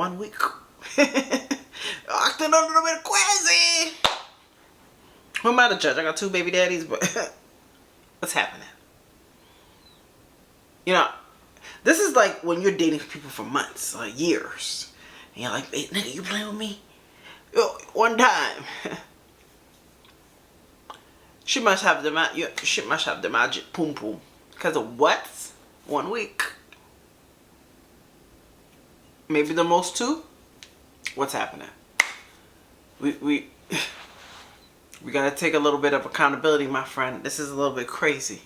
1 week. Acting a little bit crazy. Who am I to judge? I got 2 baby daddies, but what's happening? You know, this is like when you're dating people for months or years. And you're like, hey, nigga, you playing with me? Yo, one time. She must have the magic poom poom. Because of what? 1 week. Maybe the most 2? What's happening? We gotta take a little bit of accountability, my friend. This is a little bit crazy.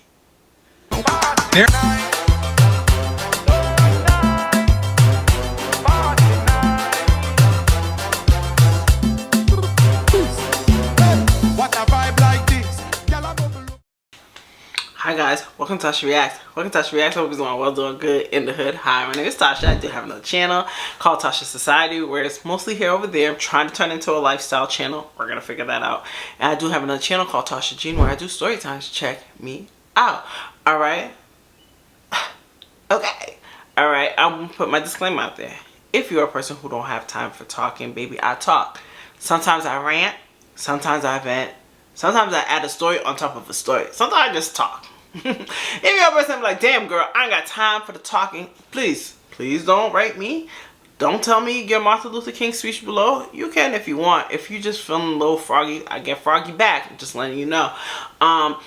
Hi guys, welcome to Tasha Reacts. Welcome to Tasha Reacts. I hope you're doing well, doing good in the hood. Hi, my name is Tasha. I do have another channel called tachassociety, where it's mostly here over there. I'm trying to turn it into a lifestyle channel. We're gonna figure that out. And I do have another channel called Tasha Jean, where I do story times. Check me out. All right. Okay. All right. I'm gonna put my disclaimer out there. If you're a person who don't have time for talking, baby, I talk. Sometimes I rant. Sometimes I vent. Sometimes I add a story on top of a story. Sometimes I just talk. If you're a person like, damn girl, I ain't got time for the talking, please don't write me. Don't tell me your Martin Luther King speech below. You can if you want. If you just feeling a little froggy, I get froggy back. I'm just letting you know. I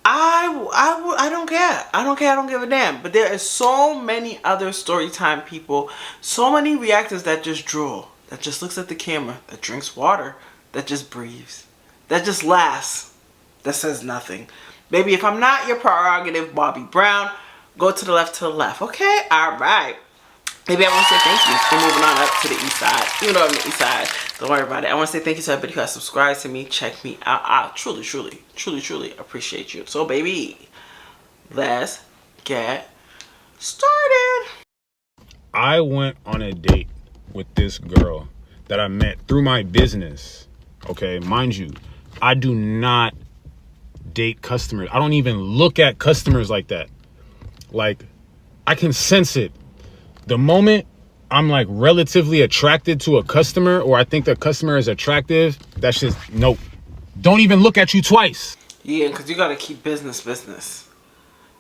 don't care. I don't give a damn. But there is so many other story time people, so many reactors that just drool, that just looks at the camera, that drinks water, that just breathes, that just laughs, that says nothing. Baby, if I'm not your prerogative, Bobby Brown, go to the left, okay? All right. Maybe I want to say thank you for moving on up to the east side. Even though I'm the east side, don't worry about it. I want to say thank you to everybody who has subscribed to me, check me out. I truly appreciate you. So, baby, let's get started. I went on a date with this girl that I met through my business. Okay, mind you, I do not date customers. I don't even look at customers like that. Like, I can sense it. The moment I'm like relatively attracted to a customer, or I think the customer is attractive, that's just nope. Don't even look at you twice. Yeah, because you got to keep business.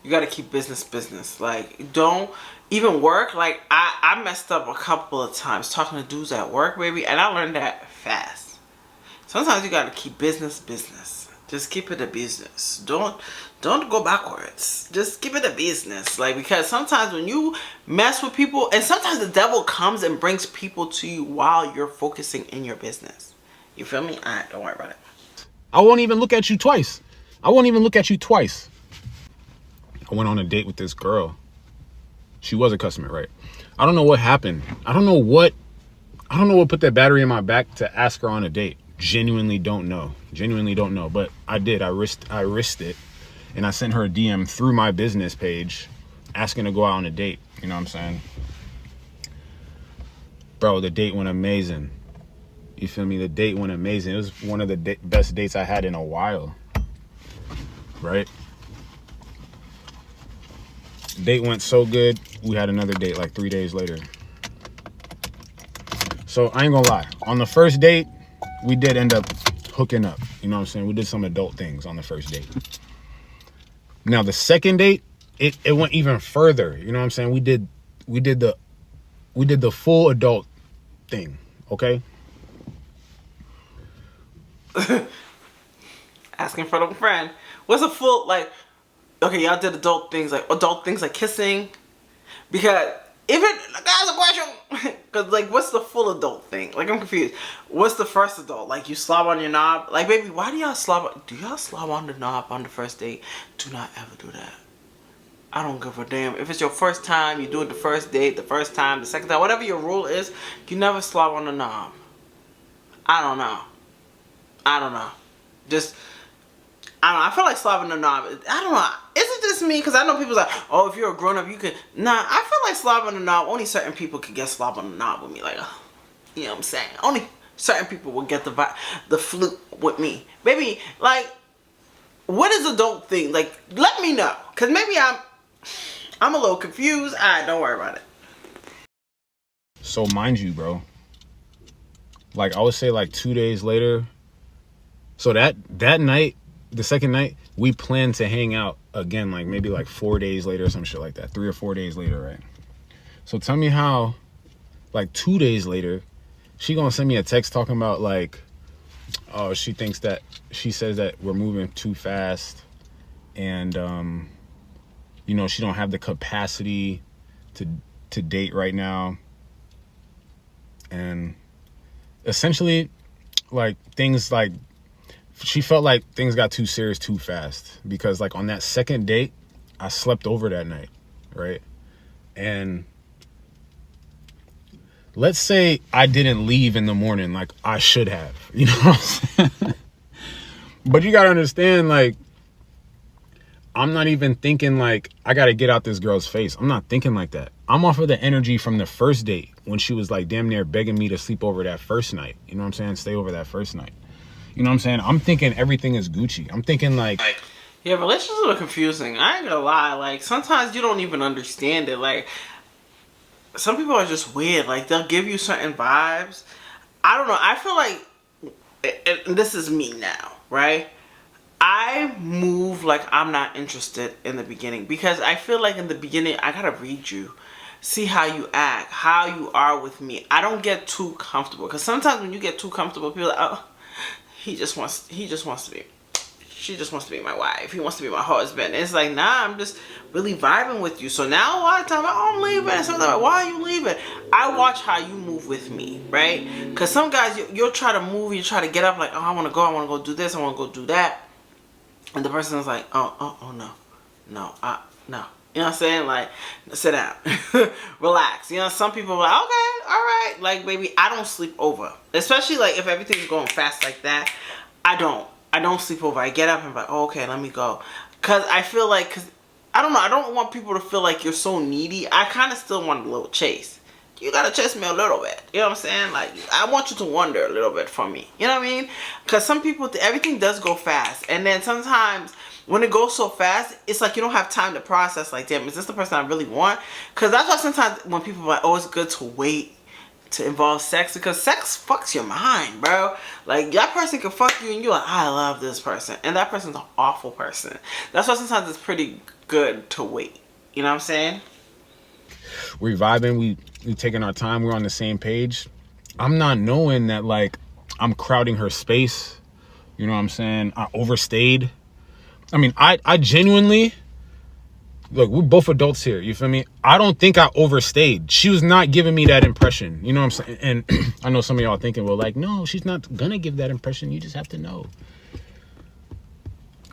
You got to keep business. Like, don't even work. Like, I messed up a couple of times talking to dudes at work, baby, and I learned that fast. Sometimes you got to keep business. Just keep it a business. Don't go backwards. Just keep it a business. Like, because sometimes when you mess with people, and sometimes the devil comes and brings people to you while you're focusing in your business. You feel me? Alright, don't worry about it. I won't even look at you twice. I went on a date with this girl. She was a customer, right? I don't know what happened. I don't know what put that battery in my back to ask her on a date. Genuinely don't know, but I did. I risked it, and I sent her a DM through my business page asking to go out on a date. You know what I'm saying? Bro, the date went amazing. You feel me? The date went amazing. It was one of the best dates I had in a while, right? Date went so good, we had another date like 3 days later. So I ain't gonna lie, on the first date we did end up hooking up. You know what I'm saying? We did some adult things on the first date. Now the second date, it went even further. You know what I'm saying? We did the full adult thing, okay? Asking for a friend. What's a full, like, okay, y'all did adult things like kissing? Because if it, guys, a question, because like, what's the full adult thing? Like, I'm confused. What's the first adult? Like, you slob on your knob? Like, baby, why do y'all slob? Do y'all slob on the knob on the first date? Do not ever do that. I don't give a damn. If it's your first time, you do it the first date, the first time, the second time, whatever your rule is, you never slob on the knob. I don't know. Just, I don't know. I feel like slobbing the knob. I don't know. Is it just me? Because I know people's like, oh, if you're a grown up, you can. Nah, I feel like slobbing the knob. Only certain people can get slob on the knob with me. Like, you know what I'm saying? Only certain people will get the flute with me. Baby, like, what is adult thing? Like, let me know. Because maybe I'm a little confused. Alright, don't worry about it. So mind you, bro, like I would say like 2 days later. So that night, the second night, we planned to hang out again, like maybe like 4 days later or some shit like that. 3 or 4 days later, right? So tell me how, like 2 days later, she gonna send me a text talking about like, oh, she says that we're moving too fast, and she don't have the capacity to date right now, and essentially, like things like. She felt like things got too serious too fast because like on that second date, I slept over that night, right? And let's say I didn't leave in the morning like I should have, you know what I'm saying? But you gotta understand, like, I'm not even thinking like I gotta get out this girl's face. I'm not thinking like that. I'm off of the energy from the first date when she was like damn near begging me to sleep over that first night. You know what I'm saying? Stay over that first night. You know what I'm saying? I'm thinking everything is Gucci. I'm thinking like... Yeah, relationships are confusing. I ain't gonna lie. Like, sometimes you don't even understand it. Like, some people are just weird. Like, they'll give you certain vibes. I don't know. I feel like, and this is me now, right? I move like I'm not interested in the beginning. Because I feel like in the beginning, I gotta read you. See how you act. How you are with me. I don't get too comfortable. Because sometimes when you get too comfortable, people are like, oh... She just wants to be my wife. He wants to be my husband. And it's like, nah, I'm just really vibing with you. So now a lot of times, I'm leaving. Sometimes, like, why are you leaving? I watch how you move with me, right? Because some guys, you'll try to move, you try to get up, like, oh, I want to go do this, I want to go do that. And the person's like, oh, no. No. You know what I'm saying? Like, sit down. Relax. You know, some people are like, okay, all right. Like, baby, I don't sleep over. Especially, like, if everything's going fast like that. I don't sleep over. I get up and I'm like, oh, okay, let me go. Because I feel like, I don't know. I don't want people to feel like you're so needy. I kind of still want a little chase. You got to chase me a little bit. You know what I'm saying? Like, I want you to wonder a little bit from me. You know what I mean? Because some people, everything does go fast. And then sometimes... when it goes so fast, it's like you don't have time to process, like, damn, is this the person I really want? Because that's why sometimes when people are like, oh, it's good to wait to involve sex, because sex fucks your mind, bro. Like, that person can fuck you and you're like, I love this person. And that person's an awful person. That's why sometimes it's pretty good to wait. You know what I'm saying? We're vibing, we taking our time, we're on the same page. I'm not knowing that, like, I'm crowding her space. You know what I'm saying? I overstayed. I mean, I genuinely, look, we're both adults here, you feel me? I don't think I overstayed. She was not giving me that impression, you know what I'm saying? And I know some of y'all thinking, well, like, no, she's not gonna give that impression. You just have to know.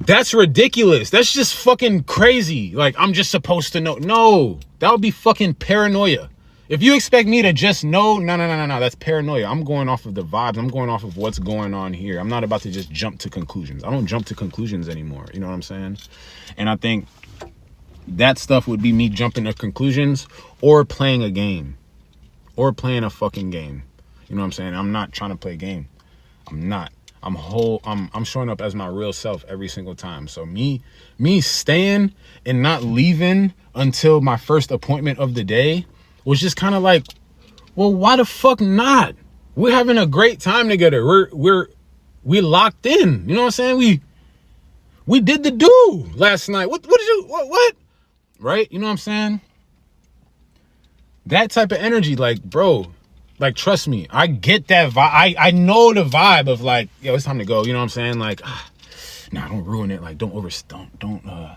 That's ridiculous. That's just fucking crazy. Like, I'm just supposed to know. No, that would be fucking paranoia. If you expect me to just know, no, that's paranoia. I'm going off of the vibes. I'm going off of what's going on here. I'm not about to just jump to conclusions. I don't jump to conclusions anymore. You know what I'm saying? And I think that stuff would be me jumping to conclusions or playing a game or playing a fucking game. You know what I'm saying? I'm not trying to play a game. I'm not. I'm showing up as my real self every single time. So me staying and not leaving until my first appointment of the day was just kind of like, well, why the fuck not? We're having a great time together. We locked in. You know what I'm saying? We did the do last night. What did you what? Right? You know what I'm saying? That type of energy, like, bro, like, trust me, I get that vibe. I know the vibe of like, yo, it's time to go. You know what I'm saying? Like, nah, don't ruin it. Like, don't you know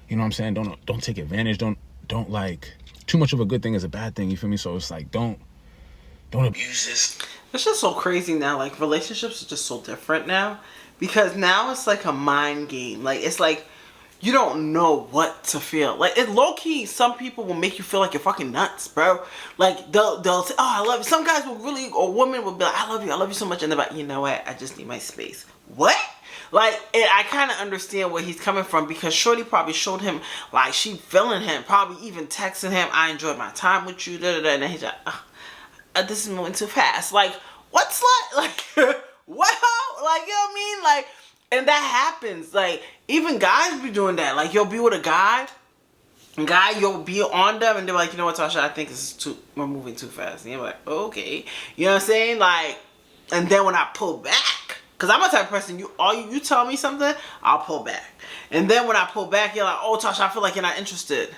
what I'm saying? Don't take advantage. Don't like, too much of a good thing is a bad thing. You feel me? So it's like, don't abuse this. It's just so crazy now. Like, relationships are just so different now. Because now it's like a mind game. Like, it's like, you don't know what to feel. Like, it low-key, some people will make you feel like you're fucking nuts, bro. Like, they'll say, oh, I love you. Some guys will really, or women will be like, I love you so much. And they're like, you know what? I just need my space. What? Like, and I kind of understand where he's coming from, because Shorty probably showed him, like, she feeling him, probably even texting him, I enjoyed my time with you, and then he's like, this is moving too fast. Like, what's like, what? Like, you know what I mean? Like, and that happens. Like, even guys be doing that. Like, you'll be with a guy, guy, you'll be on them and they're like, you know what, Tasha, I think we're moving too fast. And you're like, okay. You know what I'm saying? Like, and then when I pull back, because I'm a type of person, you tell me something, I'll pull back. And then when I pull back, you're like, oh, Tasha, I feel like you're not interested.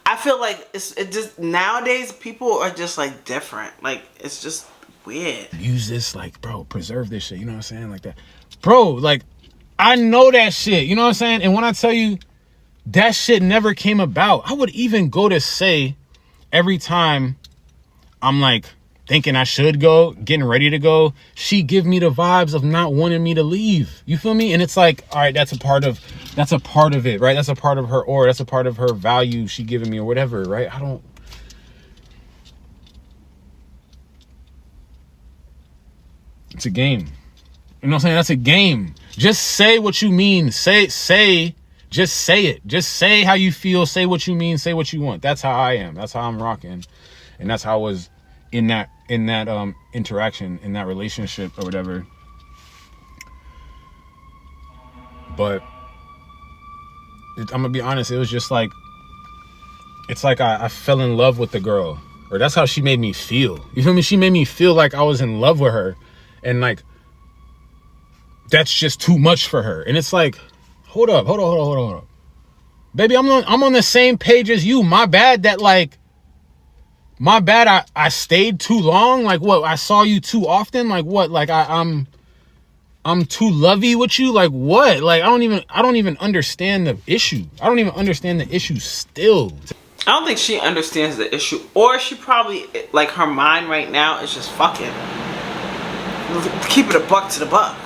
I feel like it just, nowadays, people are just like different. Like, it's just weird. Use this, like, bro, preserve this shit. You know what I'm saying? Like that. Bro, like, I know that shit. You know what I'm saying? And when I tell you, that shit never came about. I would even go to say every time I'm like thinking I should go, getting ready to go, she give me the vibes of not wanting me to leave. You feel me? And it's like, all right, that's a part of it, right? That's a part of her aura. That's a part of her value she giving me or whatever, right? It's a game. You know what I'm saying? That's a game. Just say what you mean. Just say it. Just say how you feel. Say what you mean. Say what you want. That's how I am. That's how I'm rocking. And that's how I was in that interaction, in that relationship or whatever. But I'm gonna be honest, it was just like, it's like I fell in love with the girl. Or that's how she made me feel. You feel me? She made me feel like I was in love with her. And like, that's just too much for her. And it's like, hold up. Baby, I'm on the same page as you. My bad I stayed too long. Like what? I saw you too often. Like what? Like I'm too lovey with you. Like what? Like I don't even understand the issue. I don't even understand the issue still. I don't think she understands the issue, or she probably, like, her mind right now is just fucking keep it a buck to the buck.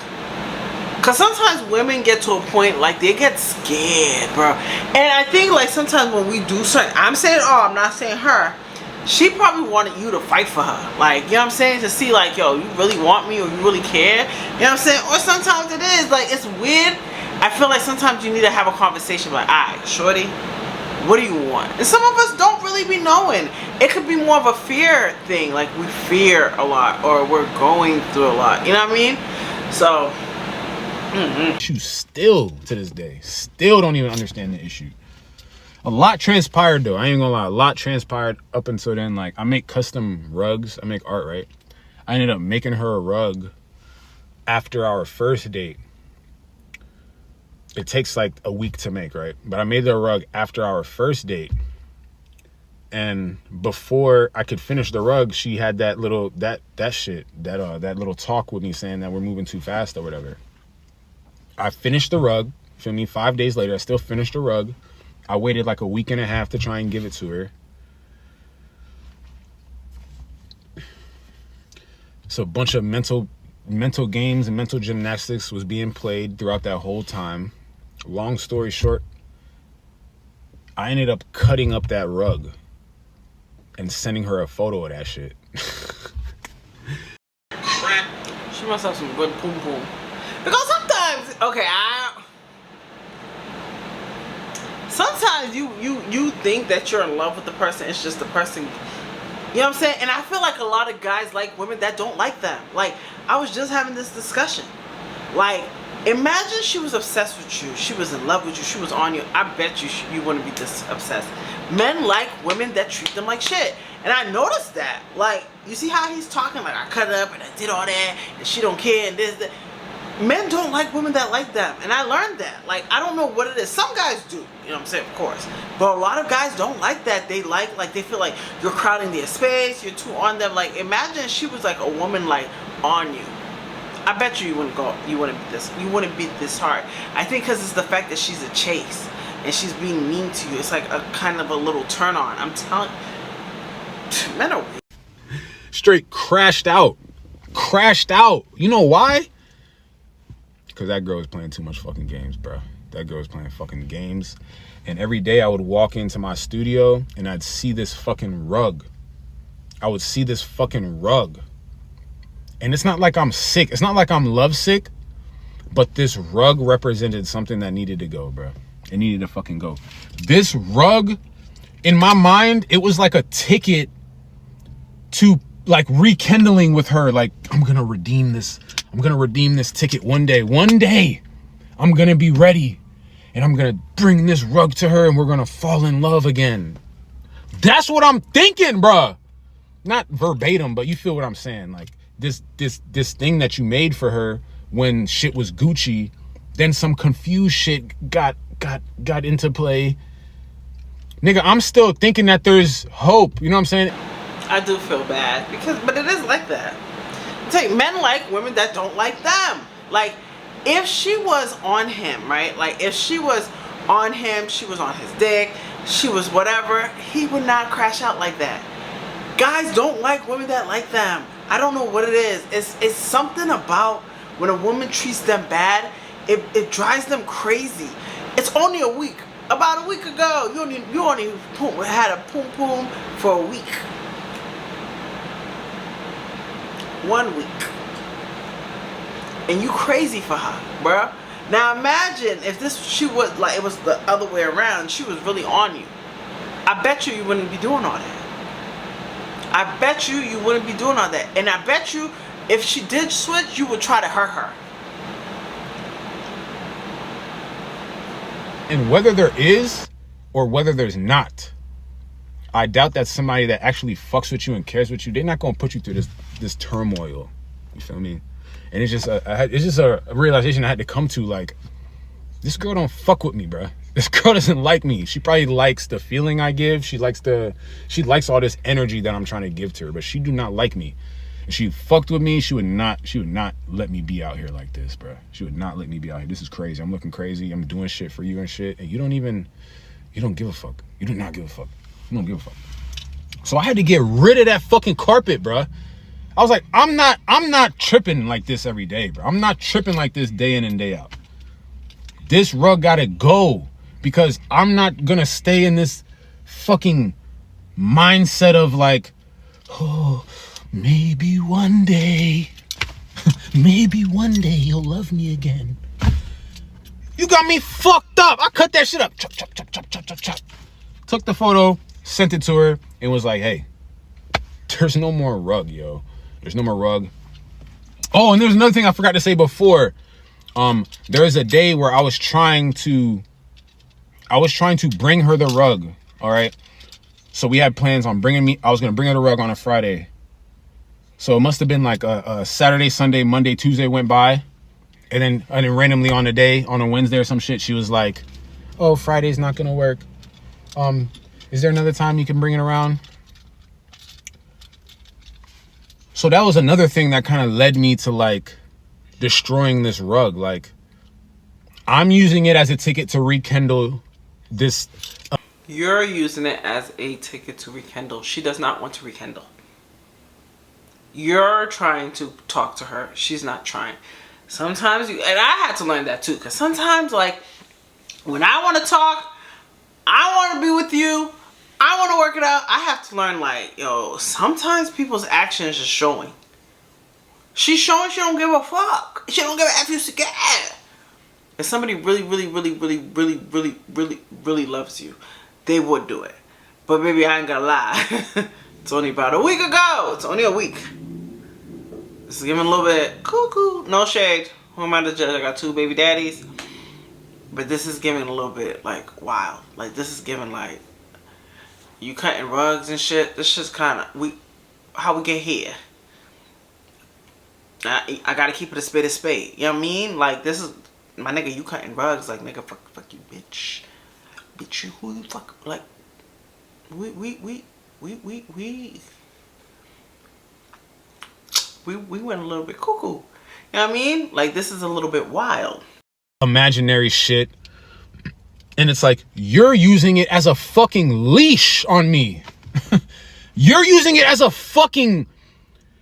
Cause sometimes women get to a point like they get scared, bro. And I think like sometimes when we do certain, I'm saying, oh, I'm not saying her. She probably wanted you to fight for her. Like, you know what I'm saying? To see like, yo, you really want me or you really care? You know what I'm saying? Or sometimes it is like, it's weird. I feel like sometimes you need to have a conversation like, alright, shorty, what do you want? And some of us don't really be knowing. It could be more of a fear thing. Like we fear a lot or we're going through a lot. You know what I mean? So issue still to this day, still don't even understand the issue. A lot transpired though, I ain't gonna lie. A lot transpired up until then. Like I make custom rugs, I make art, right? I ended up making her a rug after our first date. It takes like a week to make, right? But I made the rug after our first date, and before I could finish the rug, she had that little that little talk with me saying that we're moving too fast or whatever. I finished the rug, feel me? 5 days later, I still finished the rug. I waited like a week and a half to try and give it to her. So a bunch of mental games and mental gymnastics was being played throughout that whole time. Long story short, I ended up cutting up that rug and sending her a photo of that shit. she must have some good poom poom. Because sometimes, okay, sometimes you think that you're in love with the person. It's just the person, you know what I'm saying? And I feel like a lot of guys like women that don't like them. Like, I was just having this discussion. Like, imagine she was obsessed with you. She was in love with you. She was on you. I bet you wouldn't be this obsessed. Men like women that treat them like shit. And I noticed that. Like, you see how he's talking? Like, I cut it up and I did all that. And she don't care and this, that. Men don't like women that like them. And I learned that. Like, I don't know what it is. Some guys do. You know what I'm saying? Of course. But a lot of guys don't like that. They like they feel like you're crowding their space. You're too on them. Like, imagine she was like a woman like on you. I bet you wouldn't go. You wouldn't beat this hard. I think because it's the fact that she's a chase. And she's being mean to you. It's like a kind of a little turn on. I'm telling you. Men are weird. Straight crashed out. You know why? Because that girl was playing too much fucking games, bro. That girl was playing fucking games. And every day I would walk into my studio and I'd see this fucking rug. And it's not like I'm sick. It's not like I'm lovesick. But this rug represented something that needed to go, bro. It needed to fucking go. This rug, in my mind, it was like a ticket to like rekindling with her. Like, I'm gonna redeem this ticket one day. I'm gonna be ready and I'm gonna bring this rug to her and we're gonna fall in love again. That's what I'm thinking, bruh. Not verbatim, but you feel what I'm saying. Like this thing that you made for her when shit was Gucci, then some confused shit got into play. Nigga, I'm still thinking that there's hope. You know what I'm saying? I do feel bad but it is like that. It's like men like women that don't like them. Like if she was on him, right? Like if she was on him, she was on his dick, she was whatever, he would not crash out like that. Guys don't like women that like them. I don't know what it is. It's something about when a woman treats them bad, it drives them crazy. It's only a week. About a week ago, you only had a poom poom for a week. 1 week. And you crazy for her, bruh. Now imagine if she was like, it was the other way around, she was really on you. I bet you wouldn't be doing all that. I bet you wouldn't be doing all that. And I bet you if she did switch, you would try to hurt her. And whether there is or whether there's not, I doubt that somebody that actually fucks with you and cares with you, they're not gonna put you through this turmoil. You feel me? And it's just a realization I had to come to. Like, this girl don't fuck with me, bruh. This girl doesn't like me. She probably likes the feeling I give. She likes all this energy that I'm trying to give to her, but she do not like me. If she fucked with me, she would not let me be out here like this, bruh. She would not let me be out here. This is crazy. I'm looking crazy. I'm doing shit for you and shit, and you don't give a fuck. You do not give a fuck. You don't give a fuck. So I had to get rid of that fucking carpet, bruh. I was like, I'm not tripping like this every day, bro. I'm not tripping like this day in and day out. This rug gotta go, because I'm not gonna stay in this fucking mindset of like, oh, maybe one day you'll love me again. You got me fucked up. I cut that shit up. Chop, chop, chop, chop, chop, chop, chop. Took the photo, sent it to her, and was like, hey, there's no more rug, yo. There's no more rug. Oh, and there's another thing I forgot to say before. There was a day where I was trying to bring her the rug. All right. So we had plans on I was going to bring her the rug on a Friday. So it must have been like a Saturday, Sunday, Monday, Tuesday went by. And then randomly on a Wednesday or some shit, she was like, oh, Friday's not going to work. Is there another time you can bring it around? So that was another thing that kind of led me to like destroying this rug. Like, I'm using it as a ticket to rekindle this. You're using it as a ticket to rekindle. She does not want to rekindle. You're trying to talk to her. She's not trying. Sometimes and I had to learn that too, because sometimes, like, when I want to talk, I want to be with you, I want to work it out, I have to learn, like, yo, sometimes people's actions are showing. She's showing she don't give a fuck. She don't give a F you scared. If somebody really, really, really, really, really, really, really, really loves you, they would do it. But baby, I ain't gonna lie. It's only about a week ago. It's only a week. This is giving a little bit cuckoo. No shade. Who am I to judge? I got 2 baby daddies. But this is giving a little bit, like, wild. Like, this is giving, like, you cutting rugs and shit. This just kind of, how we get here. I gotta keep it a spade. You know what I mean? Like, this is, my nigga, you cutting rugs. Like, nigga, fuck you, bitch. Bitch, you, who you fuck, like, we went a little bit cuckoo. You know what I mean? Like, this is a little bit wild. Imaginary shit. And it's like, you're using it as a fucking leash on me. You're using it as a fucking,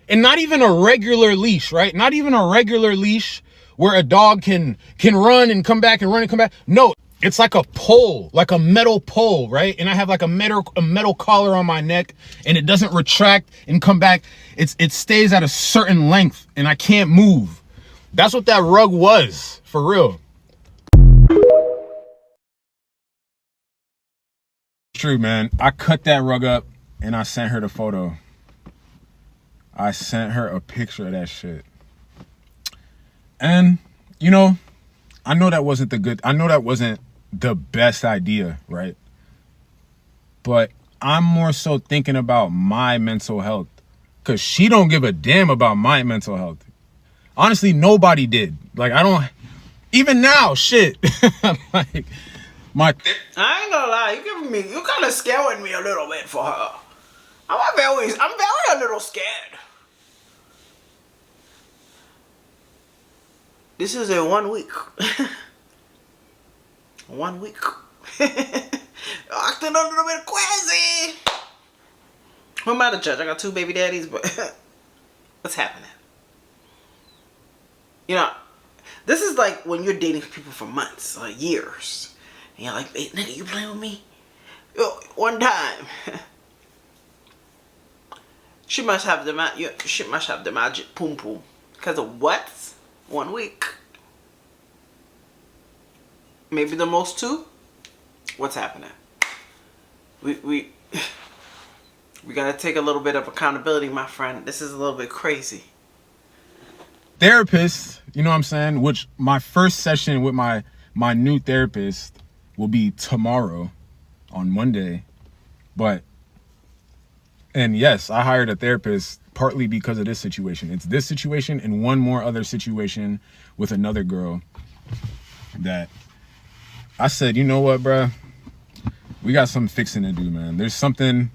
and not even a regular leash, right? Not even a regular leash where a dog can run and come back and run and come back. No, it's like a pole, like a metal pole, right? And I have like a metal collar on my neck, and it doesn't retract and come back. It stays at a certain length, and I can't move. That's what that rug was, for real. True, man. I cut that rug up and I sent her the photo. I sent her a picture of that shit. And, you know, I know that wasn't the best idea, right? But I'm more so thinking about my mental health, because she don't give a damn about my mental health. Honestly, nobody did. Like, I don't, even now, shit. Like, I ain't gonna lie, you kind of scaring me a little bit for her. I'm very a little scared. This is a 1 week. 1 week. Acting a little bit crazy. Who am I to judge? I got 2 baby daddies, but what's happening? You know, this is like when you're dating people for months or years. And you're like, hey, nigga, you playing with me? Yo, one time. She must have the magic poom poom. Because of what? 1 week. Maybe the most 2. What's happening? We gotta take a little bit of accountability, my friend. This is a little bit crazy. Therapist, you know what I'm saying? Which my first session with my new therapist will be tomorrow on Monday. And yes, I hired a therapist partly because of this situation. It's this situation and one more other situation with another girl that I said, you know what, bruh? We got some fixing to do, man. There's something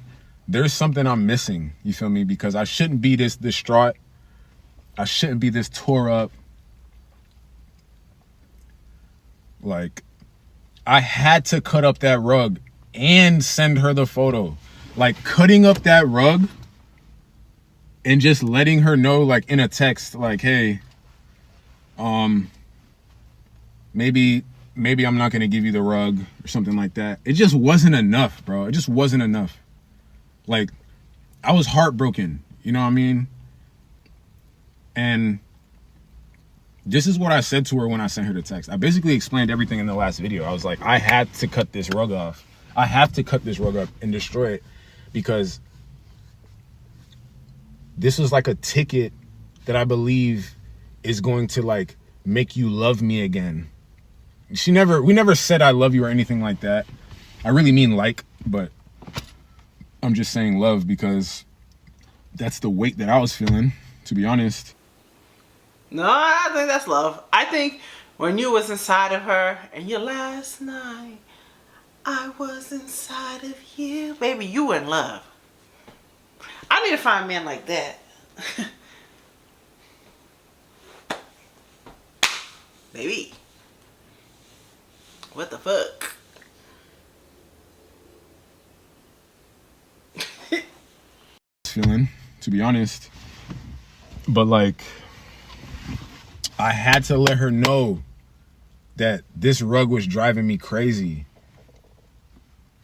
I'm missing, you feel me? Because I shouldn't be this distraught. I shouldn't be this tore up. Like, I had to cut up that rug and send her the photo. Like, cutting up that rug and just letting her know, like, in a text, like, hey, maybe I'm not gonna give you the rug or something like that. It just wasn't enough, bro. It just wasn't enough. Like, I was heartbroken, you know what I mean? And this is what I said to her when I sent her the text. I basically explained everything in the last video. I was like, I had to cut this rug off. I have to cut this rug up and destroy it, because this was like a ticket that I believe is going to, like, make you love me again. We never said I love you or anything like that. I really mean like, but I'm just saying love because that's the weight that I was feeling, to be honest. No, I think that's love. I think when you was inside of her and your last night, I was inside of you. Baby, you in love. I need to find a man like that. Baby. What the fuck? Feeling, to be honest. But, like, I had to let her know that this rug was driving me crazy.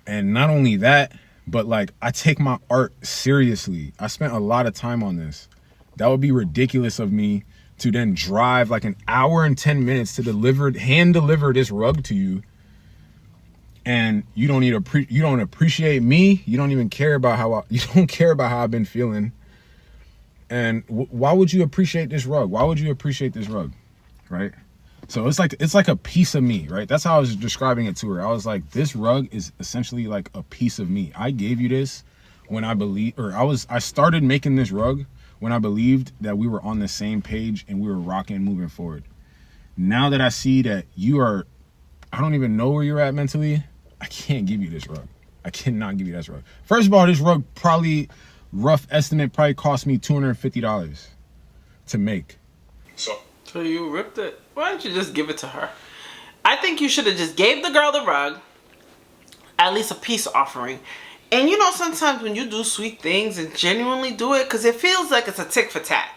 And not only that, but, like, I take my art seriously. I spent a lot of time on this. That would be ridiculous of me to then drive like an hour and 10 minutes to hand deliver this rug to you. And you don't appreciate me. You don't even care about how I've been feeling. And why would you appreciate this rug? Why would you appreciate this rug? Right? So it's like a piece of me, right? That's how I was describing it to her. I was like, this rug is essentially like a piece of me. I gave you this when I started making this rug when I believed that we were on the same page and we were rocking moving forward. Now that I see that I don't even know where you're at mentally, I can't give you this rug. I cannot give you this rug. First of all, this rug rough estimate cost me $250 to make. So you ripped it. Why don't you just give it to her? I think you should have just gave the girl the rug, at least a peace offering. And you know, sometimes when you do sweet things and genuinely do it, because it feels like it's a tick for tat.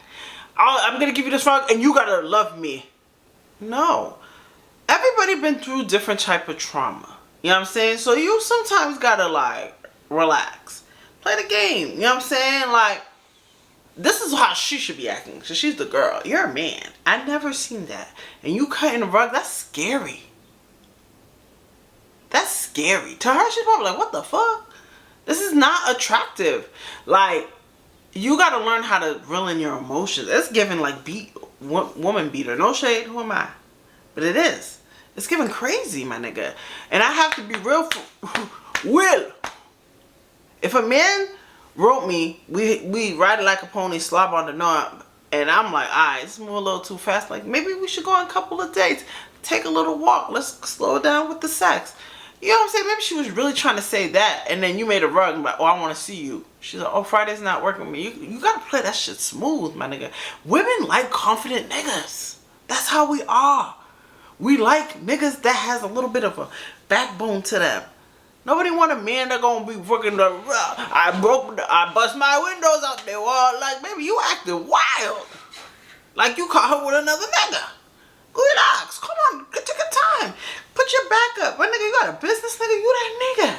I'm going to give you this rug and you got to love me. No. Everybody been through different type of trauma. You know what I'm saying? So you sometimes got to, like, relax. Play the game. You know what I'm saying? Like, this is how she should be acting. So she's the girl. You're a man. I never seen that. And you cutting the rug, that's scary. That's scary. To her, she's probably like, what the fuck? This is not attractive. Like, you got to learn how to reel in your emotions. It's giving like woman beater. No shade, who am I? But it is. It's giving crazy, my nigga. And I have to be real. Will. If a man wrote me, we ride like a pony, slob on the knob, and I'm like, alright, it's moving a little too fast. Like, maybe we should go on a couple of dates. Take a little walk. Let's slow down with the sex. You know what I'm saying? Maybe she was really trying to say that, and then you made a rug like, oh, I want to see you. She's like, oh, Friday's not working with me. You gotta play that shit smooth, my nigga. Women like confident niggas. That's how we are. We like niggas that has a little bit of a backbone to them. Nobody want a man that gonna be working the. I bust my windows out there. Well, like, baby, you acting wild. Like you caught her with another nigga. Relax. Come on. Take your time. Put your back up. My nigga, you got a business, nigga. You that nigga.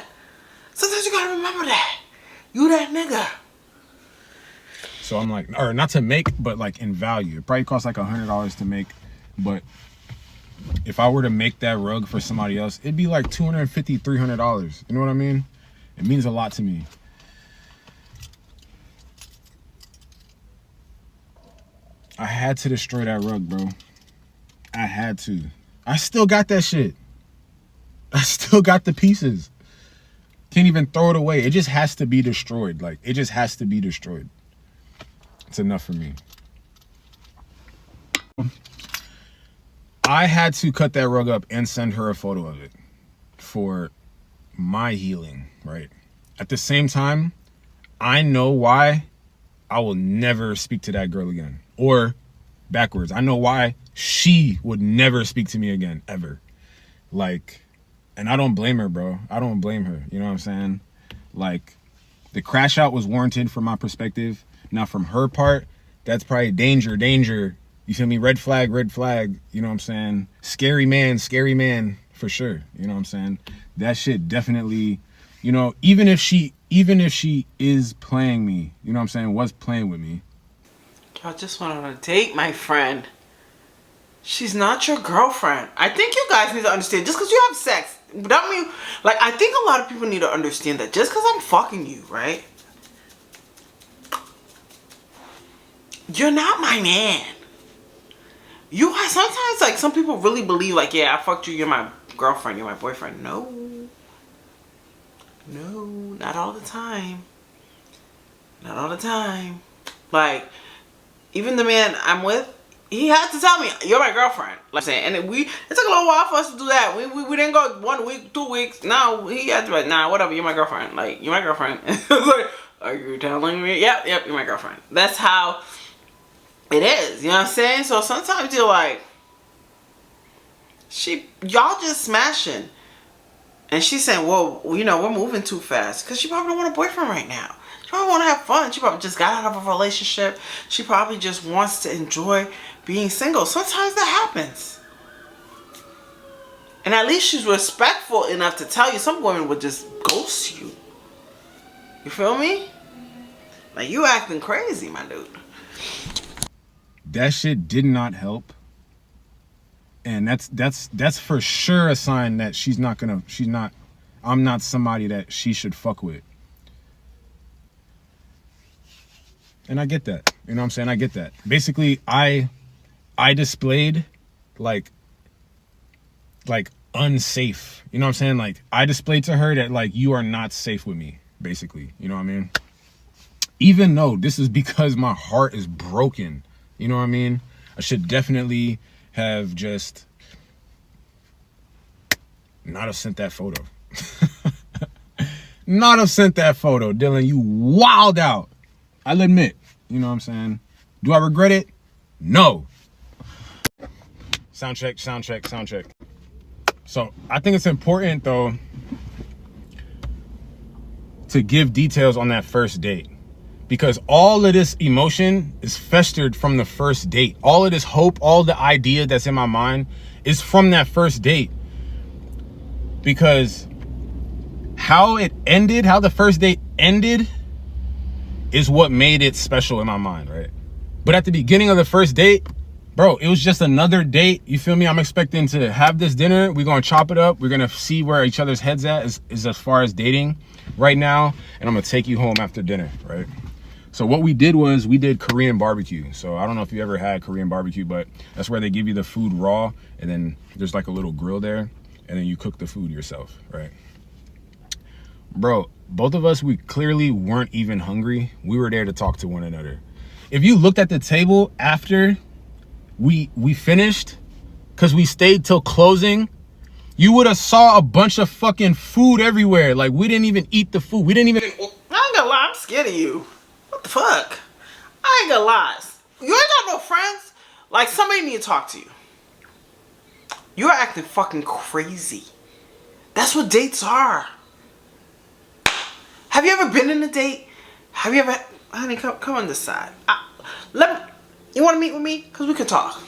Sometimes you gotta remember that. You that nigga. So I'm like, or not to make, but like in value. It probably costs like $100 to make, but if I were to make that rug for somebody else, it'd be like $250, $300. You know what I mean? It means a lot to me. I had to destroy that rug, bro. I had to. I still got that shit. I still got the pieces. Can't even throw it away. It just has to be destroyed. Like, it just has to be destroyed. It's enough for me. I had to cut that rug up and send her a photo of it for my healing, right? At the same time, I know why I will never speak to that girl again. Or backwards. I know why she would never speak to me again, ever. Like, and I don't blame her, bro. I don't blame her. You know what I'm saying? Like, the crash out was warranted from my perspective. Now, from her part, that's probably danger. You feel me? Red flag. You know what I'm saying? Scary man, for sure. You know what I'm saying? That shit definitely, you know, even if she is playing me, you know what I'm saying, was playing with me. Y'all just went on a date, my friend. She's not your girlfriend. I think you guys need to understand, just because you have sex, that mean, like, I think a lot of people need to understand that just because I'm fucking you, right? You're not my man. You guys, sometimes, like, some people really believe, like, yeah, I fucked you, you're my girlfriend, you're my boyfriend. No, not all the time. Not all the time. Like, even the man I'm with, he had to tell me, you're my girlfriend. Like I'm saying, and it took a little while for us to do that. We didn't go 1 week, 2 weeks. No, he had to be like, nah, whatever, you're my girlfriend. Like, you're my girlfriend. Like, are you telling me? Yep, you're my girlfriend. That's how it is. You know what I'm saying? So sometimes you're like, y'all just smashing. And she's saying, well, you know, we're moving too fast. Because she probably don't want a boyfriend right now. She probably want to have fun. She probably just got out of a relationship. She probably just wants to enjoy being single. Sometimes that happens. And at least she's respectful enough to tell you. Some women would just ghost you. You feel me? Like, you acting crazy, my dude. That shit did not help. And that's for sure a sign that I'm not somebody that she should fuck with. And I get that. You know what I'm saying? I get that. Basically, I displayed like unsafe. You know what I'm saying? Like, I displayed to her that, like, you are not safe with me, basically. You know what I mean? Even though this is because my heart is broken. You know what I mean? I should definitely have just not have sent that photo. Not have sent that photo. Dylan, you wild out. I'll admit. You know what I'm saying? Do I regret it? No. Sound check. So I think it's important, though, to give details on that first date. Because all of this emotion is festered from the first date. All of this hope, all the idea that's in my mind is from that first date. Because how the first date ended is what made it special in my mind, right? But at the beginning of the first date, bro, it was just another date. You feel me? I'm expecting to have this dinner. We're going to chop it up. We're going to see where each other's heads at is as far as dating right now. And I'm going to take you home after dinner, right? So what we did was we did Korean barbecue. So I don't know if you ever had Korean barbecue, but that's where they give you the food raw, and then there's like a little grill there, and then you cook the food yourself, right? Bro, both of us, we clearly weren't even hungry. We were there to talk to one another. If you looked at the table after we finished, because we stayed till closing, you would have saw a bunch of fucking food everywhere. Like, we didn't even eat the food. We didn't even... I ain't gonna lie, I'm scared of you. What the fuck? I ain't gonna lie. You ain't got no friends? Like, somebody need to talk to you. You're acting fucking crazy. That's what dates are. Have you ever been in a date? Have you ever... Honey, come on this side. You want to meet with me? Because we can talk.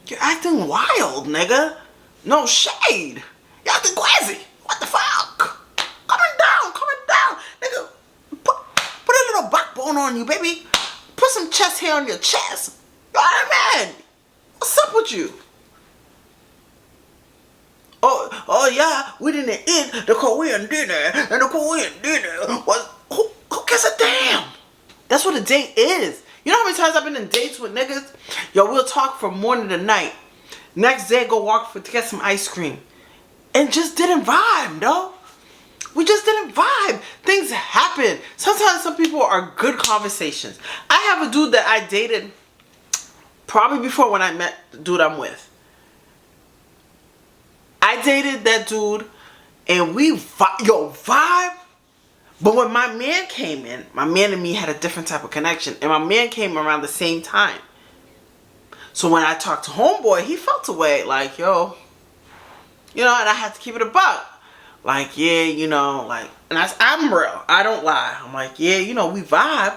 You're acting wild, nigga. No shade. You're acting crazy. What the fuck? Coming down. Nigga, put a little backbone on you, baby. Put some chest hair on your chest. You alright, man? What's up with you? Oh yeah, we didn't eat the Korean dinner, and the Korean dinner was... Who gives a damn? That's what a date is. You know how many times I've been in dates with niggas? Yo, we'll talk from morning to night. Next day, go walk to get some ice cream. And just didn't vibe, no? We just didn't vibe. Things happen. Sometimes some people are good conversations. I have a dude that I dated probably before when I met the dude I'm with. I dated that dude and we vibe. But when my man came in, my man and me had a different type of connection. And my man came around the same time. So when I talked to homeboy, he felt away. Like, yo. You know, and I had to keep it a buck. Like, yeah, you know, like. And I'm real. I don't lie. I'm like, yeah, you know, we vibe.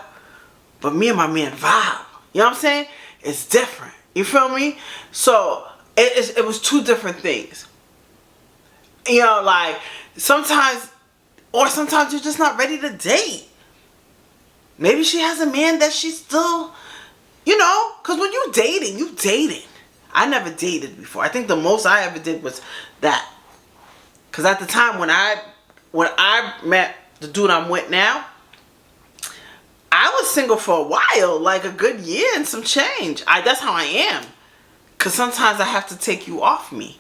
But me and my man vibe. You know what I'm saying? It's different. You feel me? So, it was two different things. You know, like, sometimes you're just not ready to date. Maybe she has a man that she's still, you know, because when you dating. I never dated before. I think the most I ever did was that. Because at the time when I met the dude I'm with now, I was single for a while, like a good year and some change. That's how I am. Because sometimes I have to take you off me.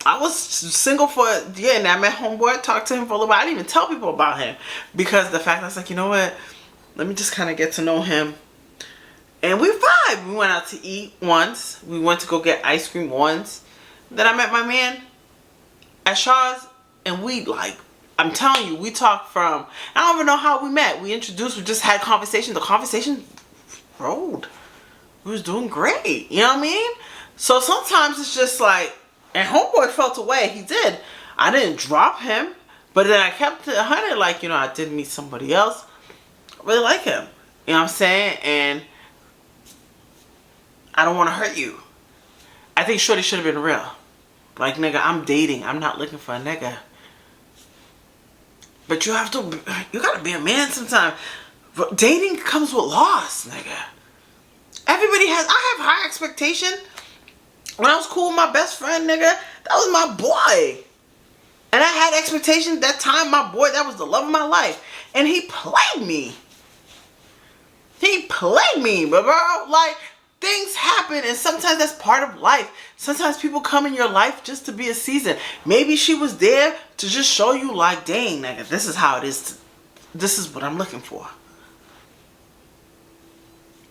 I was single for a year and I met homeboy, talked to him for a little while. I didn't even tell people about him. Because the fact I was like, you know what? Let me just kind of get to know him. And we vibed. We went out to eat once. We went to go get ice cream once. Then I met my man at Shaw's. And we like, I'm telling you, we talked from, I don't even know how we met. We introduced, we just had conversation. The conversation rolled. We was doing great. You know what I mean? So sometimes it's just like, and homeboy felt away. He did. I didn't drop him. But then I kept it 100. Like, you know, I did meet somebody else. I really like him. You know what I'm saying? And I don't want to hurt you. I think shorty should have been real. Like, nigga, I'm dating. I'm not looking for a nigga. But you gotta be a man sometime. But dating comes with loss, nigga. I have high expectation. When I was cool with my best friend, nigga, that was my boy. And I had expectations that time, my boy, that was the love of my life. And he played me. But bro, like, things happen and sometimes that's part of life. Sometimes people come in your life just to be a season. Maybe she was there to just show you like, dang, nigga, this is how it is. This is what I'm looking for.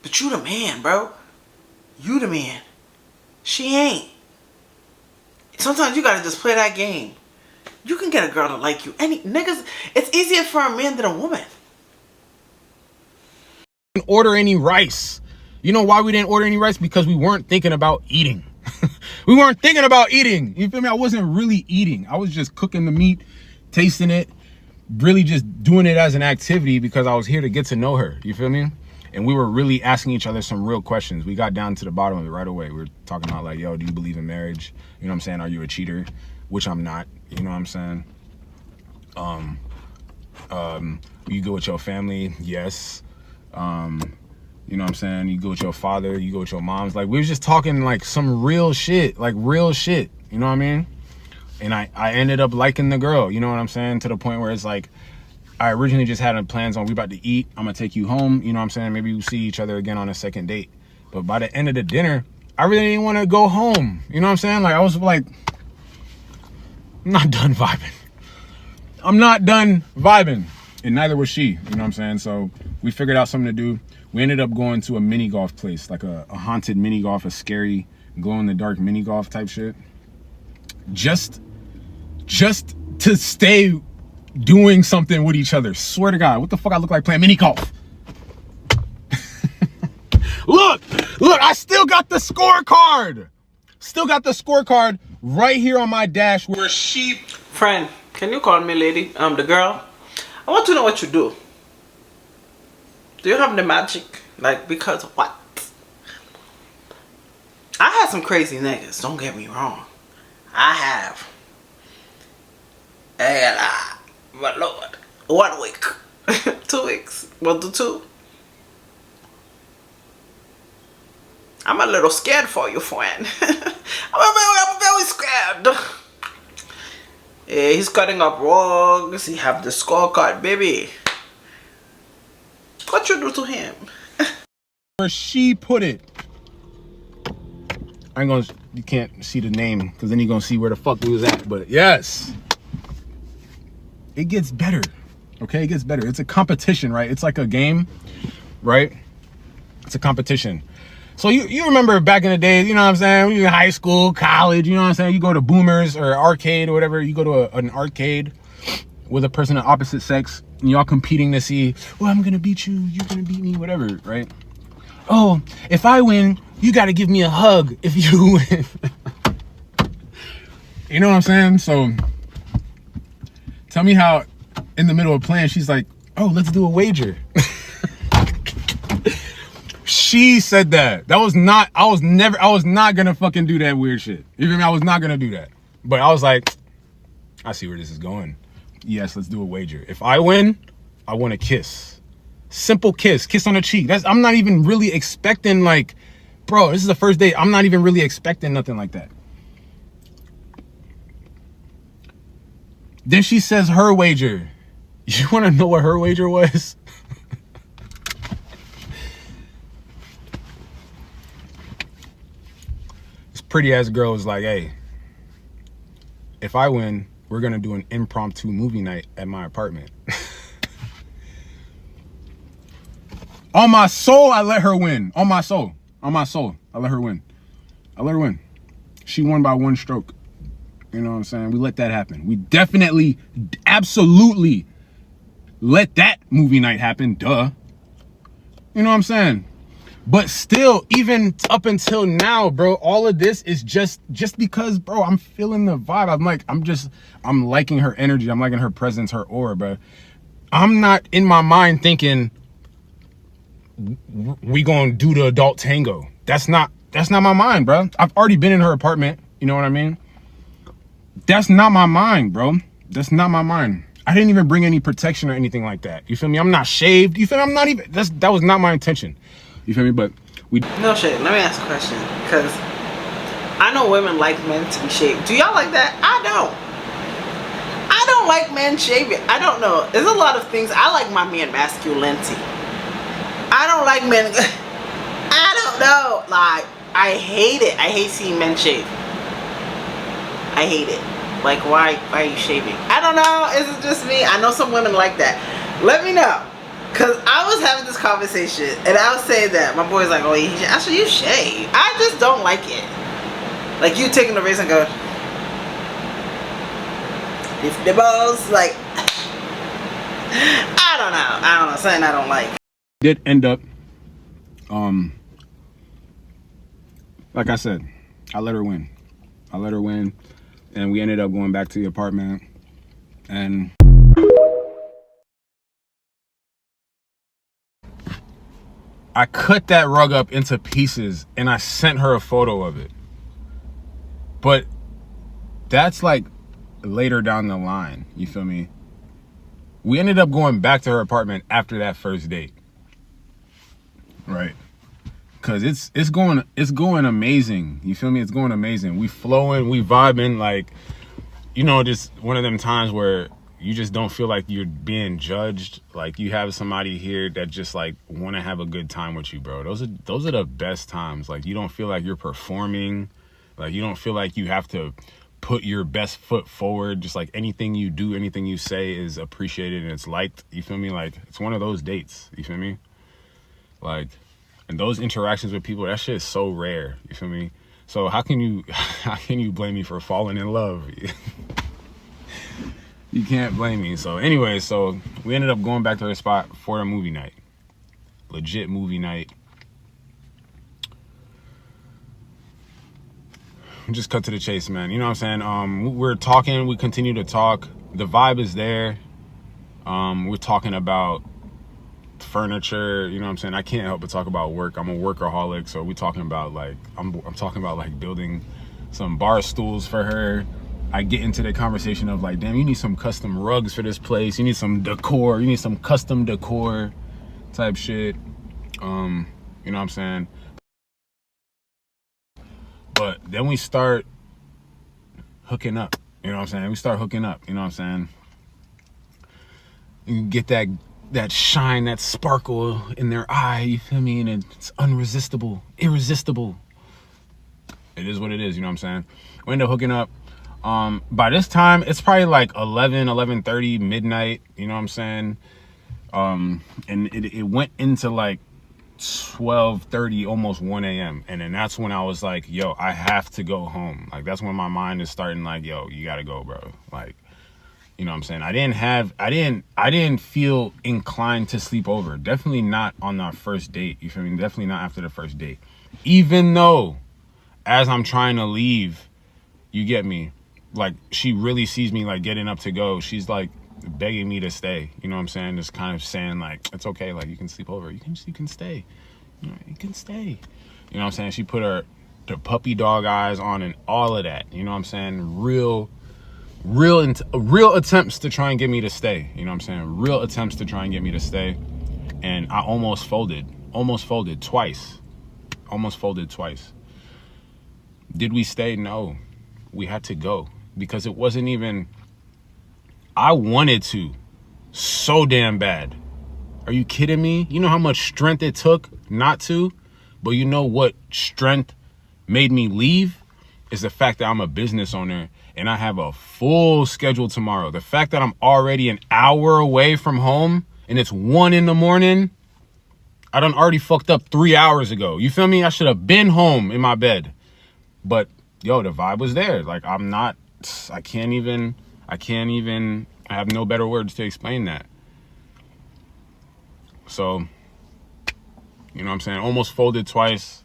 But you the man, bro. You the man. She ain't. Sometimes you gotta just play that game. You can get a girl to like you. Niggas, it's easier for a man than a woman. Order any rice. You know why we didn't order any rice? Because we weren't thinking about eating. We weren't thinking about eating. You feel me? I wasn't really eating. I was just cooking the meat, tasting it, really just doing it as an activity because I was here to get to know her. You feel me? And we were really asking each other some real questions. We got down to the bottom of it right away. We were talking about like, yo, do you believe in marriage? You know what I'm saying? Are you a cheater? Which I'm not. You know what I'm saying? You go with your family? Yes. You know what I'm saying? You go with your father, you go with your moms. Like, we was just talking like some real shit. Like real shit. You know what I mean? And I ended up liking the girl. You know what I'm saying? To the point where it's like, I originally just had plans on we about to eat. I'm gonna take you home. You know what I'm saying? Maybe we'll see each other again on a second date. But by the end of the dinner, I really didn't want to go home. You know what I'm saying? Like I was like, I'm not done vibing. I'm not done vibing. And neither was she. You know what I'm saying? So we figured out something to do. We ended up going to a mini golf place, like a haunted mini golf, a scary glow in the dark mini golf type shit. Just to stay doing something with each other. Swear to God, what the fuck I look like playing mini golf? Look, I still got the scorecard. Still got the scorecard right here on my dash where she... Friend, can you call me lady? The girl. I want to know what you do. Do you have the magic? Like, because what? I had some crazy niggas, don't get me wrong. I have. And but Lord, 1 week. 2 weeks. We'll do 2. I'm a little scared for you, friend. I'm very scared. Yeah, he's cutting up rugs. He have the scorecard, baby. What you do to him? Where she put it. I ain't gonna, you can't see the name because then you're gonna see where the fuck we was at. But yes, it gets better. Okay, it gets better. It's a competition, right? It's like a game, right? It's a competition. So you remember back in the day, you know what I'm saying? When you were in high school, college, you know what I'm saying? You go to Boomers or arcade or whatever. You go to an arcade with a person of opposite sex and y'all competing to see, well, I'm gonna beat you, you're gonna beat me, whatever, right? Oh, if I win, you gotta give me a hug if you win. You know what I'm saying? So tell me how in the middle of playing, she's like, oh, let's do a wager. She said that. I was not gonna fucking do that weird shit. You feel me? I was not gonna do that. But I was like, I see where this is going. Yes, let's do a wager. If I win, I want a kiss. Simple kiss. Kiss on the cheek. I'm not even really expecting, like, bro, this is the first date. I'm not even really expecting nothing like that. Then she says her wager. You wanna know what her wager was? Pretty ass girl was like, hey, if I win, we're gonna do an impromptu movie night at my apartment. On my soul, I let her win. On my soul, I let her win. She won by 1 stroke. You know what I'm saying? We let that happen. We definitely, absolutely let that movie night happen. Duh. You know what I'm saying? But still, even up until now, bro, all of this is just because, bro, I'm feeling the vibe. I'm liking her energy. I'm liking her presence, her aura, bro. I'm not in my mind thinking we gonna do the adult tango. That's not my mind, bro. I've already been in her apartment. You know what I mean? That's not my mind, bro. That's not my mind. I didn't even bring any protection or anything like that. You feel me? I'm not shaved. You feel me? I'm not even, that was not my intention. You feel me? But we... No shit, let me ask a question. Because I know women like men to be shaved. Do y'all like that? I don't like men shaving. I don't know. There's a lot of things. I like my man masculinity. I don't like men... I don't know. Like, I hate it. I hate seeing men shave. I hate it. Like, why are you shaving? I don't know. Is it just me? I know some women like that. Let me know. Because I was having this conversation, and I was saying that. My boy's like, oh, I said, you shave. I just don't like it. Like, you taking the razor and go, if the balls, like, I don't know. Something I don't like. Did end up, like I said, I let her win. And we ended up going back to the apartment, and I cut that rug up into pieces and I sent her a photo of it. But that's like later down the line, you feel me? We ended up going back to her apartment after that first date. Right? Cause it's going amazing. You feel me? It's going amazing. We flowing, we vibing, like, you know, just one of them times where you just don't feel like you're being judged. Like you have somebody here that just like want to have a good time with you, bro. Those are the best times. Like you don't feel like you're performing. Like you don't feel like you have to put your best foot forward. Just like anything you do, anything you say is appreciated and it's liked. You feel me? Like it's one of those dates. You feel me? Like, and those interactions with people, that shit is so rare. You feel me? So how can you blame me for falling in love? You can't blame me. So anyway, so we ended up going back to the spot for a movie night. Legit movie night. Just cut to the chase, man. You know what I'm saying? We're talking, we continue to talk. The vibe is there. We're talking about furniture, you know what I'm saying? I can't help but talk about work. I'm a workaholic, so we're talking about like I'm talking about like building some bar stools for her. I get into the conversation of like, damn, you need some custom rugs for this place. You need some decor. You need some custom decor type shit. You know what I'm saying? But then we start hooking up. You know what I'm saying? We start hooking up. You know what I'm saying? You get that shine, that sparkle in their eye. You feel me? And it's irresistible. It is what it is. You know what I'm saying? We end up hooking up. By this time, it's probably like 11:30, midnight. You know what I'm saying? And it went into like 12:30, almost 1 a.m. And then that's when I was like, yo, I have to go home. Like, that's when my mind is starting like, yo, you gotta go, bro. Like, you know what I'm saying? I didn't feel inclined to sleep over. Definitely not on our first date. You feel me? Definitely not after the first date. Even though, as I'm trying to leave, you get me? Like, she really sees me like getting up to go. She's like begging me to stay. You know what I'm saying? Just kind of saying like, it's okay. Like, you can sleep over. You can stay. You know, you can stay. You know what I'm saying? She put the puppy dog eyes on and all of that. You know what I'm saying? Real attempts to try and get me to stay. You know what I'm saying? Real attempts to try and get me to stay. And I almost folded twice. Did we stay? No. We had to go because it wasn't even, I wanted to so damn bad. Are you kidding me? You know how much strength it took not to? But you know what strength made me leave? Is the fact that I'm a business owner and I have a full schedule tomorrow. The fact that I'm already an hour away from home and it's 1 a.m, I done already fucked up 3 hours ago. You feel me? I should have been home in my bed. But yo, the vibe was there. Like, I have no better words to explain that. So, you know what I'm saying? Almost folded twice,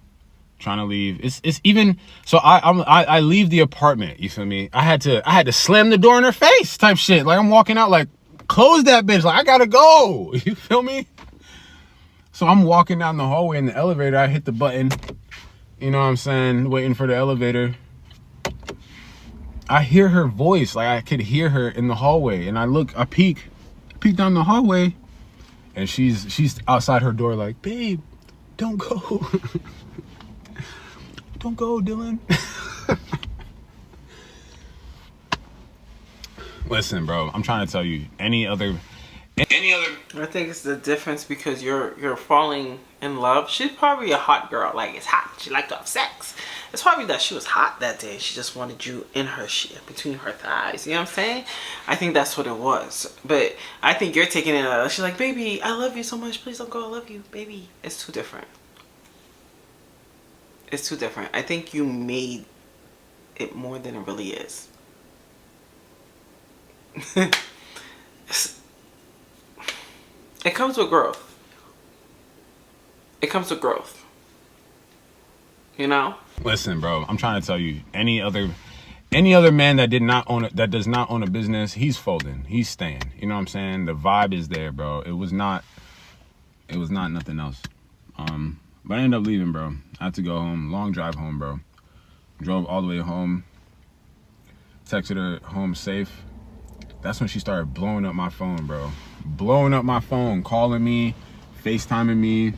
trying to leave. It's even, so I leave the apartment, you feel me? I had to slam the door in her face type shit. Like, I'm walking out like, close that bitch. Like, I gotta go. You feel me? So I'm walking down the hallway in the elevator. I hit the button, you know what I'm saying? Waiting for the elevator. I hear her voice. Like, I could hear her in the hallway. And I peek down the hallway. And she's outside her door like, babe, don't go. Don't go, Dylan. Listen, bro, I'm trying to tell you, any other. I think it's the difference because you're falling in love. She's probably a hot girl. Like, it's hot. She liked to have sex. It's probably that she was hot that day. She just wanted you in her shit, between her thighs. You know what I'm saying? I think that's what it was. But I think you're taking it. She's like, baby, I love you so much. Please don't go. I love you, baby. It's too different. It's too different. I think you made it more than it really is. It comes with growth. It comes with growth. You know? Listen, bro, I'm trying to tell you, any other man that does not own a business, he's folding. He's staying. You know what I'm saying? The vibe is there, bro. It was not nothing else. But I ended up leaving, bro. I had to go home. Long drive home, bro. Drove all the way home. Texted her home safe. That's when she started blowing up my phone, bro. Blowing up my phone, calling me, FaceTiming me,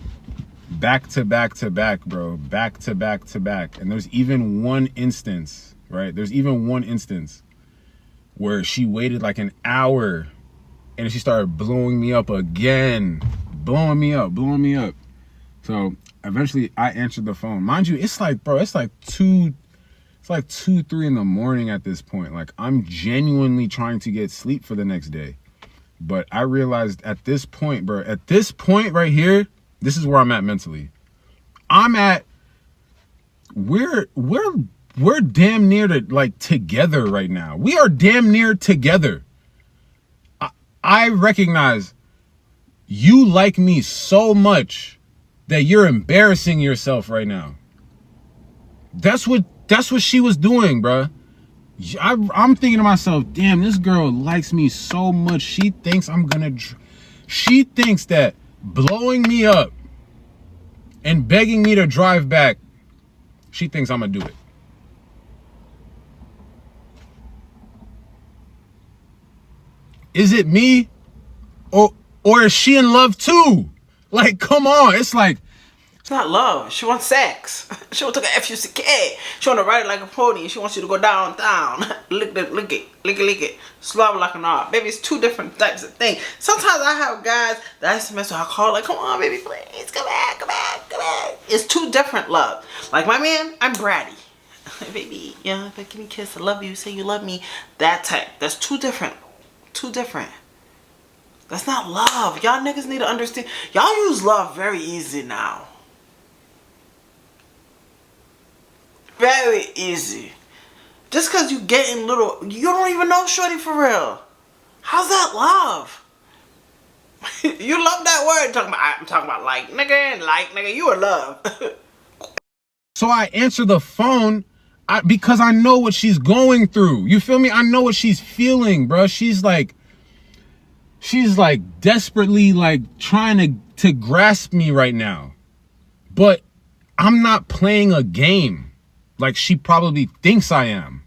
back to back to back, bro. Back to back to back. And there's even one instance, right? There's even one instance where she waited like an hour and she started blowing me up again. Blowing me up. So eventually I answered the phone. Mind you, it's like 2, 3 in the morning at this point. Like, I'm genuinely trying to get sleep for the next day. But I realized at this point, bro, at this point right here, this is where I'm at mentally. We're damn near to like together right now. We are damn near together. I recognize you like me so much that you're embarrassing yourself right now. That's what she was doing, bruh. I'm thinking to myself, damn, this girl likes me so much. She thinks she thinks that blowing me up and begging me to drive back, she thinks I'm gonna do it. Is it me? Or is she in love too? Like, come on. It's like, it's not love. She wants sex. She wants to take a F-U-C-K. She want to ride it like a pony. She wants you to go down. Lick it. Slobber like an arm. Baby, it's two different types of things. Sometimes I have guys that I SMS, so I call like, come on, baby, please, come back. It's two different love. Like my man, I'm bratty. Baby, yeah, give me a kiss. I love you. Say you love me. That type. That's two different. That's not love. Y'all niggas need to understand. Y'all use love very easy now. Very easy. Just because you getting little, you don't even know shorty for real. How's that love? You love that word. I'm talking about like nigga, you in love. so I answer the phone because I know what she's going through. You feel me? I know what she's feeling, bro. She's like desperately like trying to grasp me right now. But I'm not playing a game like she probably thinks I am.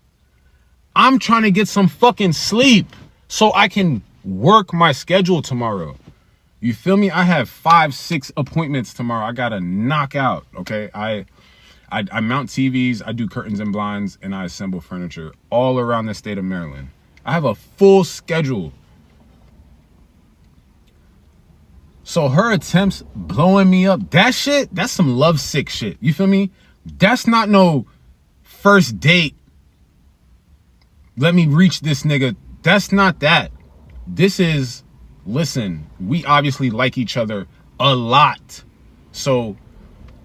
I'm trying to get some fucking sleep so I can work my schedule tomorrow. You feel me? I have 5-6 appointments tomorrow I gotta knock out, okay? I mount TVs, I do curtains and blinds, and I assemble furniture all around the state of Maryland. I have a full schedule. So her attempts blowing me up, that's some lovesick shit. You feel me? That's not no first date. Let me reach this nigga. That's not that. This is, listen, we obviously like each other a lot. So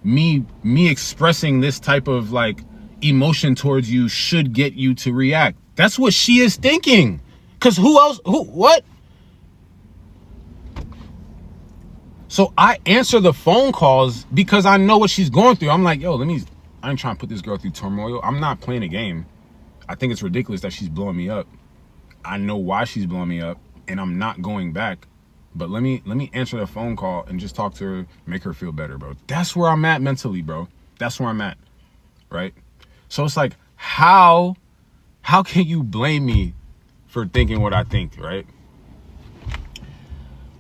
me expressing this type of like emotion towards you should get you to react. That's what she is thinking. Cause what? So I answer the phone calls because I know what she's going through. I'm like, yo, I ain't trying to put this girl through turmoil. I'm not playing a game. I think it's ridiculous that she's blowing me up. I know why she's blowing me up, and I'm not going back. But let me answer the phone call and just talk to her, make her feel better, bro. That's where I'm at mentally, bro. That's where I'm at, right? So it's like, how can you blame me for thinking what I think, right?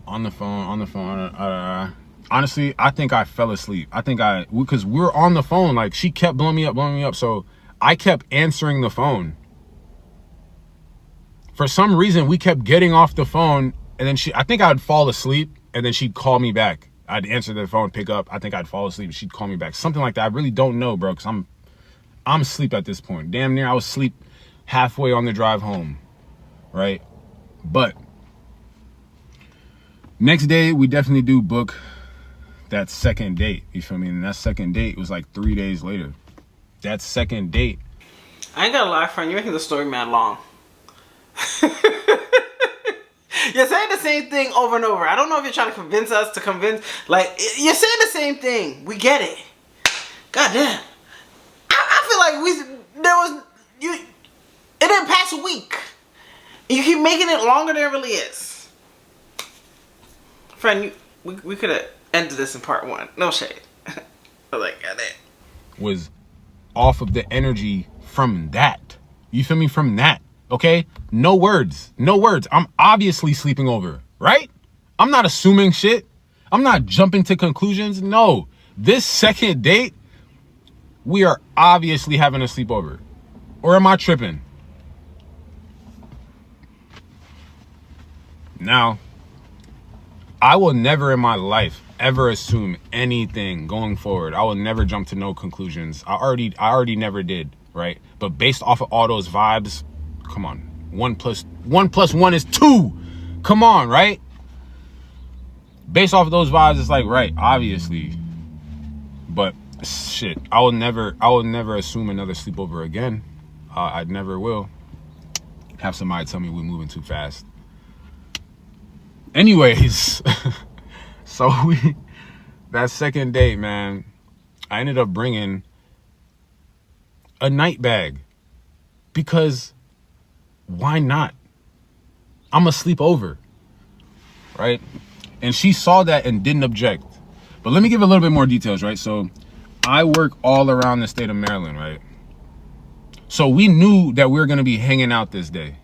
On the phone. Honestly, I think I fell asleep. Because we're on the phone. Like, she kept blowing me up. So I kept answering the phone. For some reason, we kept getting off the phone. And then I think I'd fall asleep. And then she'd call me back. I'd answer the phone, pick up. I think I'd fall asleep. She'd call me back. Something like that. I really don't know, bro. Because I'm asleep at this point. Damn near I was asleep halfway on the drive home. Right? But next day, we definitely do book that second date. You feel me? And that second date was like 3 days later. That second date. I ain't gonna lie, friend. You're making the story mad long. You're saying the same thing over and over. I don't know if you're trying to convince us to convince. Like, you're saying the same thing. We get it. God damn. I feel like it didn't pass a week. You keep making it longer than it really is. Friend, we could have ended this in part 1. No shade. I was like, God damn. Was off of the energy from that. You feel me? From that. Okay? No words. I'm obviously sleeping over, right? I'm not assuming shit. I'm not jumping to conclusions. No. This second date, we are obviously having a sleepover. Or am I tripping? Now, I will never in my life ever assume anything going forward. I will never jump to no conclusions. I already never did, right? But based off of all those vibes, come on. 1 plus 1 is 2. Come on, right? Based off of those vibes, it's like, right, obviously. But shit, I will never assume another sleepover again. I never will. Have somebody tell me we're moving too fast. Anyways, so that second date, man, I ended up bringing a night bag because why not? I'm a sleepover, right? And she saw that and didn't object. But let me give a little bit more details, right? So I work all around the state of Maryland, right? So we knew that we were going to be hanging out this day.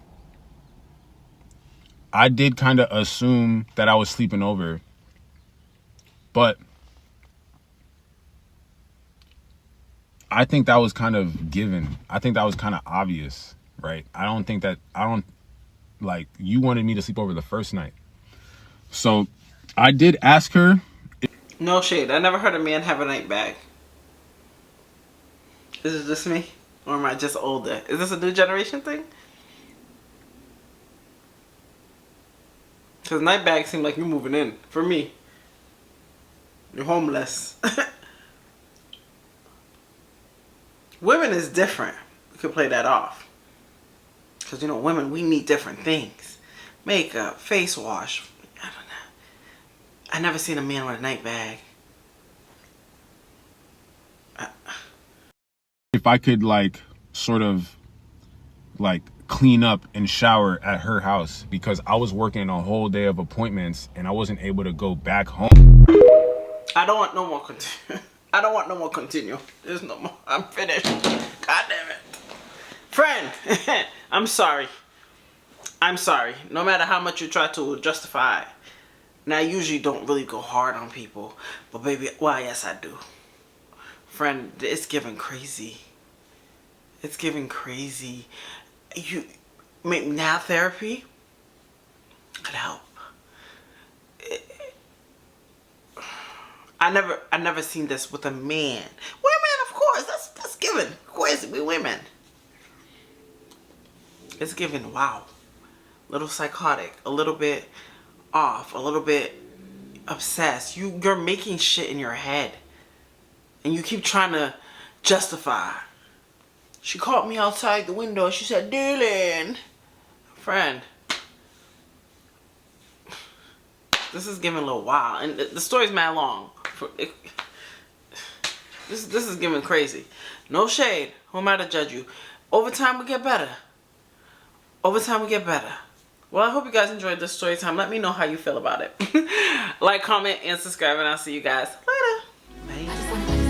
I did kind of assume that I was sleeping over, but I think that was kind of given. I think that was kind of obvious, right? I don't like, you wanted me to sleep over the first night. So I did ask her. No shade. I never heard a man have a night bag. Is it just me? Or am I just older? Is this a new generation thing? Because night bags seem like you're moving in. For me. You're homeless. Women is different. We could play that off. Because, you know, women, we need different things. Makeup, face wash. I don't know. I never seen a man with a night bag. If I could, like, sort of, like, clean up and shower at her house because I was working a whole day of appointments and I wasn't able to go back home. I don't want no more continue. I don't want no more continue. There's no more. I'm finished. God damn it. Friend, I'm sorry. I'm sorry. No matter how much you try to justify. Now, I usually don't really go hard on people. But baby, well, yes, I do. Friend, it's giving crazy. It's giving crazy. Now therapy could help. I never seen this with a man. Women, of course, that's given. Of course, we women. It's given, wow. A little psychotic, a little bit off, a little bit obsessed. You're making shit in your head. And you keep trying to justify. She caught me outside the window. She said, Dylan. Friend. This is giving a little wild. And the story's mad long. This is giving crazy. No shade. Who am I to judge you? Over time, we get better. Over time, we get better. Well, I hope you guys enjoyed this story time. Let me know how you feel about it. Like, comment, and subscribe. And I'll see you guys later. Bye.